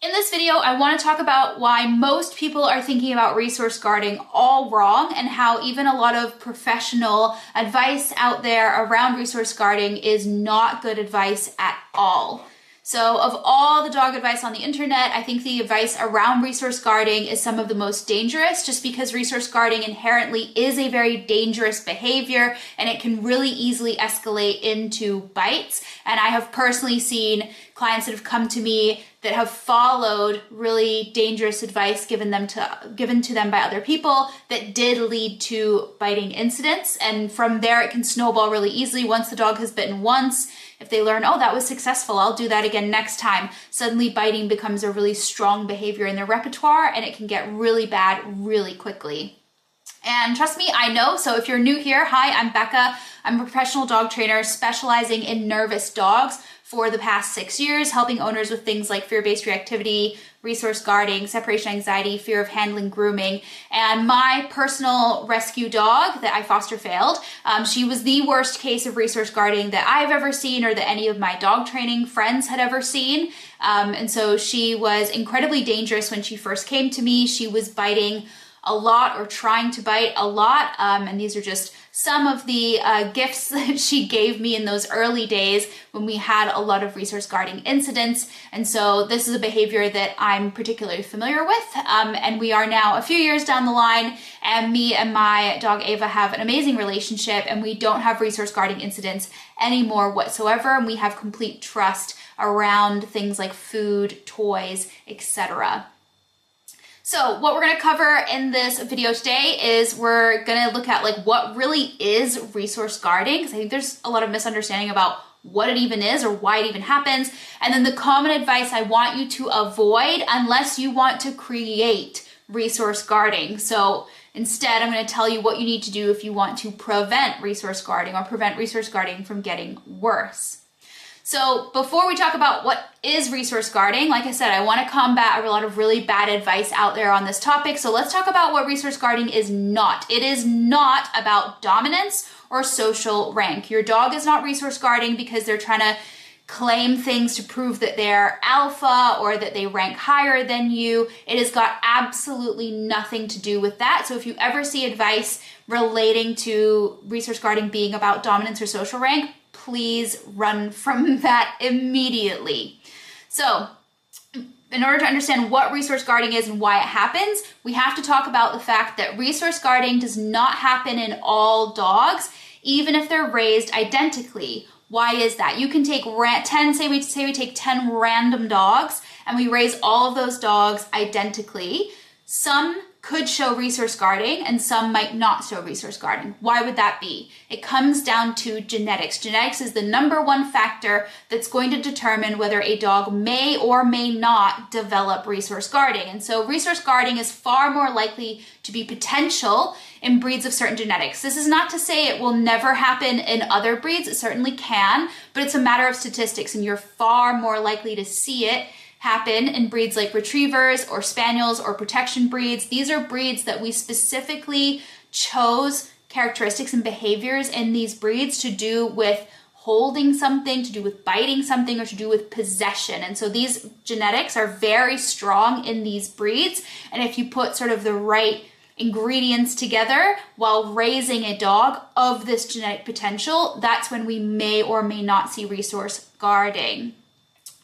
In this video, I want to talk about why most people are thinking about resource guarding all wrong and how even a lot of professional advice out there around resource guarding is not good advice at all. So of all the dog advice on the internet, I think the advice around resource guarding is some of the most dangerous, just because resource guarding inherently is a very dangerous behavior and it can really easily escalate into bites. And I have personally seen clients that have come to me that have followed really dangerous advice given to them by other people that did lead to biting incidents. And from there, it can snowball really easily. Once the dog has bitten once, if they learn, oh, that was successful, I'll do that again next time, suddenly biting becomes a really strong behavior in their repertoire and it can get really bad really quickly. And trust me, I know. So if you're new here, hi, I'm Becca. I'm a professional dog trainer specializing in nervous dogs for the past 6 years, helping owners with things like fear-based reactivity, resource guarding, separation anxiety, fear of handling, grooming. And my personal rescue dog that I foster failed, she was the worst case of resource guarding that I've ever seen or that any of my dog training friends had ever seen. And so she was incredibly dangerous when she first came to me. She was biting a lot or trying to bite a lot. And these are just some of the gifts that she gave me in those early days when we had a lot of resource guarding incidents. And so this is a behavior that I'm particularly familiar with. And we are now a few years down the line, and me and my dog Ava have an amazing relationship, and we don't have resource guarding incidents anymore whatsoever. And we have complete trust around things like food, toys, etc. So what we're going to cover in this video today is we're going to look at like what really is resource guarding, because I think there's a lot of misunderstanding about what it even is or why it even happens. And then the common advice I want you to avoid unless you want to create resource guarding. So instead, I'm going to tell you what you need to do if you want to prevent resource guarding or prevent resource guarding from getting worse. So before we talk about what is resource guarding, like I said, I want to combat a lot of really bad advice out there on this topic. So let's talk about what resource guarding is not. It is not about dominance or social rank. Your dog is not resource guarding because they're trying to claim things to prove that they're alpha or that they rank higher than you. It has got absolutely nothing to do with that. So if you ever see advice relating to resource guarding being about dominance or social rank, please run from that immediately. So in order to understand what resource guarding is and why it happens, we have to talk about the fact that resource guarding does not happen in all dogs, even if they're raised identically. Why is that? You can take 10, say we take 10 random dogs and we raise all of those dogs identically. Some could show resource guarding and some might not show resource guarding. Why would that be? It comes down to genetics. Genetics is the number one factor that's going to determine whether a dog may or may not develop resource guarding. And so resource guarding is far more likely to be potential in breeds of certain genetics. This is not to say it will never happen in other breeds. It certainly can, but it's a matter of statistics, and you're far more likely to see it happen in breeds like retrievers or spaniels or protection breeds. These are breeds that we specifically chose characteristics and behaviors in these breeds to do with holding something, to do with biting something, or to do with possession. And so these genetics are very strong in these breeds. And if you put sort of the right ingredients together while raising a dog of this genetic potential, that's when we may or may not see resource guarding.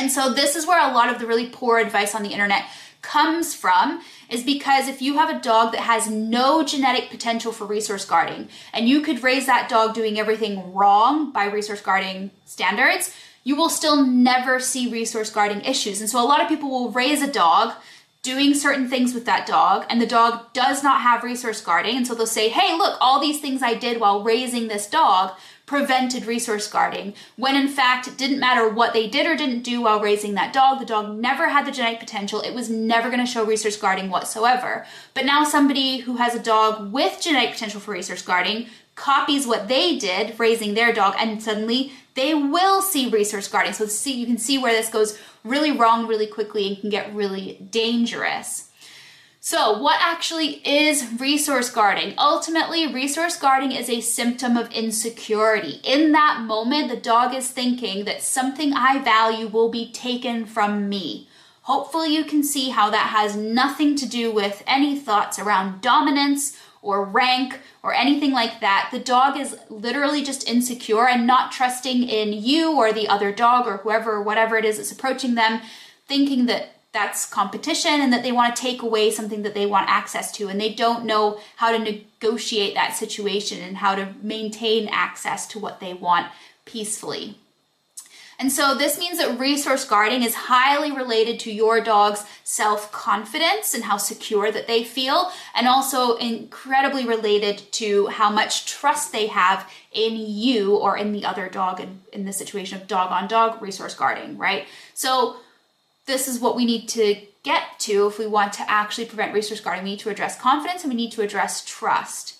And so this is where a lot of the really poor advice on the internet comes from, is because if you have a dog that has no genetic potential for resource guarding, and you could raise that dog doing everything wrong by resource guarding standards, you will still never see resource guarding issues. And so a lot of people will raise a dog doing certain things with that dog, and the dog does not have resource guarding. And so they'll say, hey, look, all these things I did while raising this dog prevented resource guarding, when in fact it didn't matter what they did or didn't do while raising that dog. The dog never had the genetic potential. It was never going to show resource guarding whatsoever. But now somebody who has a dog with genetic potential for resource guarding copies what they did raising their dog, and suddenly they will see resource guarding. So you can see where this goes really wrong really quickly and can get really dangerous. So what actually is resource guarding? Ultimately, resource guarding is a symptom of insecurity. In that moment, the dog is thinking that something I value will be taken from me. Hopefully you can see how that has nothing to do with any thoughts around dominance or rank or anything like that. The dog is literally just insecure and not trusting in you or the other dog or whoever or whatever it is that's approaching them, thinking that that's competition and that they want to take away something that they want access to, and they don't know how to negotiate that situation and how to maintain access to what they want peacefully. And so this means that resource guarding is highly related to your dog's self-confidence and how secure that they feel, and also incredibly related to how much trust they have in you or in the other dog in the situation of dog-on-dog resource guarding, right? So this is what we need to get to if we want to actually prevent resource guarding. We need to address confidence and we need to address trust.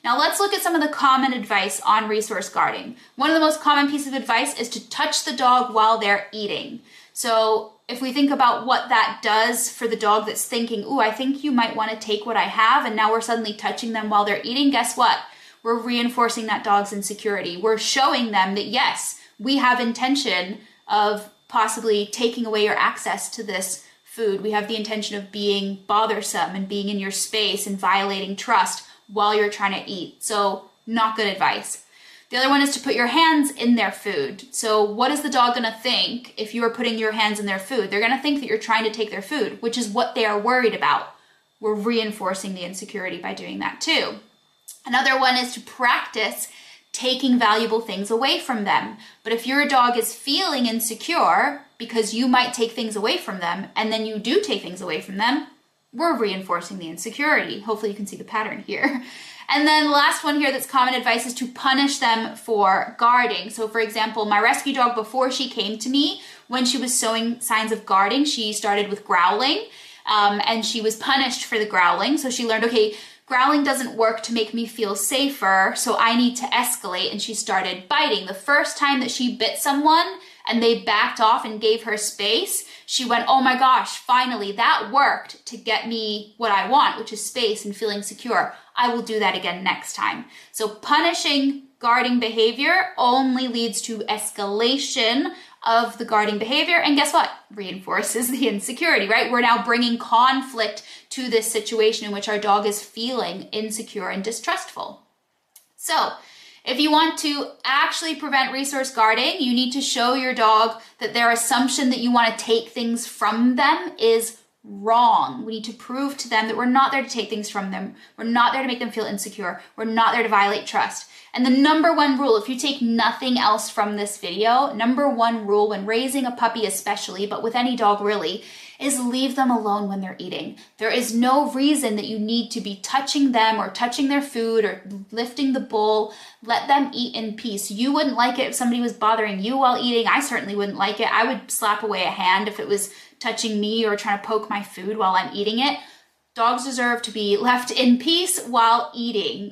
Now let's look at some of the common advice on resource guarding. One of the most common pieces of advice is to touch the dog while they're eating. So if we think about what that does for the dog that's thinking, ooh, I think you might want to take what I have, and now we're suddenly touching them while they're eating, guess what? We're reinforcing that dog's insecurity. We're showing them that yes, we have intention of possibly taking away your access to this food. We have the intention of being bothersome and being in your space and violating trust while you're trying to eat. So not good advice. The other one is to put your hands in their food. So what is the dog going to think if you are putting your hands in their food? They're going to think that you're trying to take their food, which is what they are worried about. We're reinforcing the insecurity by doing that too. Another one is to practice taking valuable things away from them. But if your dog is feeling insecure because you might take things away from them, and then you do take things away from them, we're reinforcing the insecurity. Hopefully you can see the pattern here. And then the last one here that's common advice is to punish them for guarding. So for example, my rescue dog, before she came to me, when she was showing signs of guarding, she started with growling, and she was punished for the growling. So she learned, okay, growling doesn't work to make me feel safer, so I need to escalate, and she started biting. The first time that she bit someone and they backed off and gave her space, she went, oh my gosh, finally, that worked to get me what I want, which is space and feeling secure. I will do that again next time. So punishing guarding behavior only leads to escalation of the guarding behavior. And guess what? Reinforces the insecurity, right? We're now bringing conflict to this situation in which our dog is feeling insecure and distrustful. So if you want to actually prevent resource guarding, you need to show your dog that their assumption that you want to take things from them is wrong. We need to prove to them that we're not there to take things from them. We're not there to make them feel insecure. We're not there to violate trust. And the number one rule, if you take nothing else from this video, number one rule when raising a puppy especially, but with any dog really, is leave them alone when they're eating. There is no reason that you need to be touching them or touching their food or lifting the bowl. Let them eat in peace. You wouldn't like it if somebody was bothering you while eating. I certainly wouldn't like it. I would slap away a hand if it was touching me or trying to poke my food while I'm eating it. Dogs deserve to be left in peace while eating.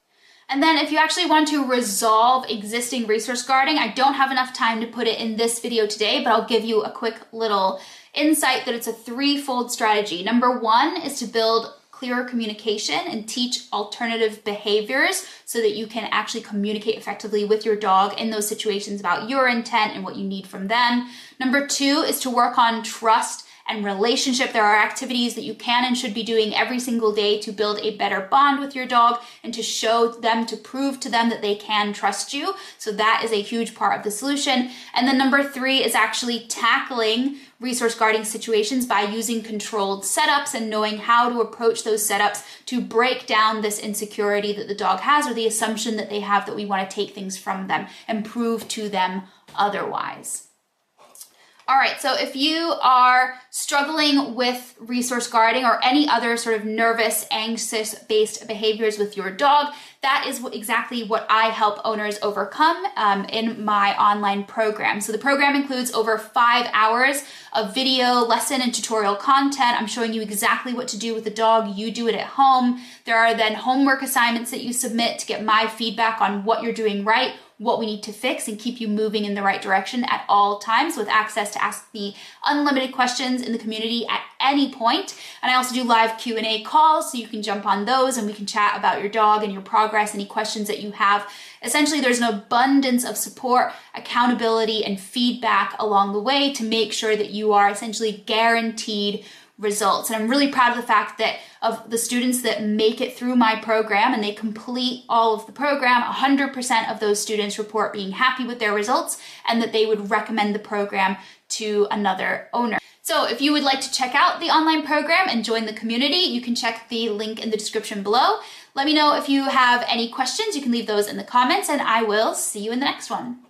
And then if you actually want to resolve existing resource guarding, I don't have enough time to put it in this video today, but I'll give you a quick little insight that it's a threefold strategy. Number one is to build clearer communication and teach alternative behaviors so that you can actually communicate effectively with your dog in those situations about your intent and what you need from them. Number two is to work on trust and relationship. There are activities that you can and should be doing every single day to build a better bond with your dog and to show them, to prove to them that they can trust you. So that is a huge part of the solution. And then number three is actually tackling resource guarding situations by using controlled setups and knowing how to approach those setups to break down this insecurity that the dog has or the assumption that they have that we want to take things from them and prove to them otherwise. All right, so if you are struggling with resource guarding or any other sort of nervous, anxious-based behaviors with your dog, that is exactly what I help owners overcome in my online program. So the program includes over 5 hours of video, lesson, and tutorial content. I'm showing you exactly what to do with the dog. You do it at home. There are then homework assignments that you submit to get my feedback on what you're doing right, what we need to fix and keep you moving in the right direction at all times, with access to ask the unlimited questions in the community at any point. And I also do live Q&A calls, so you can jump on those and we can chat about your dog and your progress, any questions that you have. Essentially, there's an abundance of support, accountability, and feedback along the way to make sure that you are essentially guaranteed results. And I'm really proud of the fact that of the students that make it through my program and they complete all of the program, 100% of those students report being happy with their results and that they would recommend the program to another owner. So if you would like to check out the online program and join the community, you can check the link in the description below. Let me know if you have any questions. You can leave those in the comments, and I will see you in the next one.